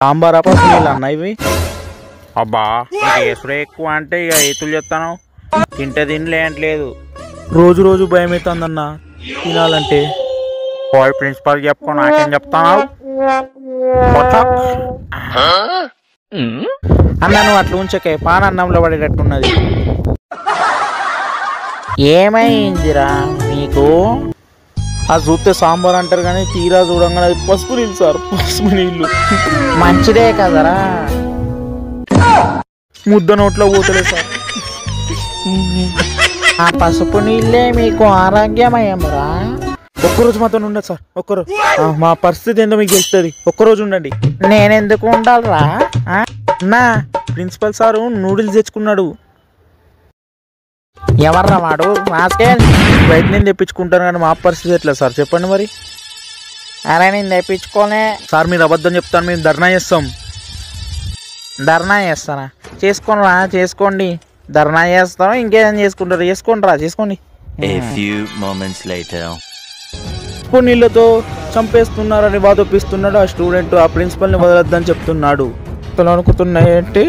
సాంబార్ పసుపు నీళ్ళు అన్న ఇవి. అబ్బా కేసుడే ఎక్కువ అంటే ఇక ఏతులు చెప్తాను. తింటే తినలే అంటలేదు. రోజు రోజు భయం అవుతుందన్న తినాలంటే. బాయ్ ప్రిన్సిపాల్ చెప్పుకో నాకేం చెప్తాను అన్న. నువ్వు అట్లా ఉంచకే పానన్నంలో పడేటట్టున్నది. ఏమైందిరా మీకు? అది చూస్తే సాంబార్ అంటారు కానీ తీరా చూడంగానే అది పసుపు నీళ్ళు సార్, పసుపు నీళ్ళు. మంచిదే కదరా, ముద్ద నోట్లో పోతలే సార్. ఆ పసుపు నీళ్ళే మీకు ఆరోగ్యమయమురా. ఒక్కరోజు మాతో ఉండదు సార్, ఒక్కరోజు. మా పరిస్థితి ఏందో మీకు తెలుస్తుంది, ఒక్కరోజు ఉండండి. నేనెందుకు ఉండాలరా? నా ప్రిన్సిపల్ సారు నూడిల్స్ తెచ్చుకున్నాడు. ఎవర్రా వాడు? నాకే బయట నేను తెప్పించుకుంటాను కానీ మా పరిస్థితి ఎట్లా సార్ చెప్పండి మరి. అరే నేను తెప్పించుకోలే సార్. మీరు అబద్ధం చెప్తాను, మేము ధర్నా చేస్తాం. ధర్నా చేస్తానా? చేసుకోనరా, చేసుకోండి. ధర్నా చేస్తాం, ఇంకేం చేసుకుంటారు చేసుకోండి రా, చేసుకోండి. నీళ్ళతో చంపేస్తున్నారని వాదొప్పిస్తున్నాడు ఆ స్టూడెంట్. ఆ ప్రిన్సిపల్ని వదలొద్దని చెప్తున్నాడు. అనుకుతున్నాయంటే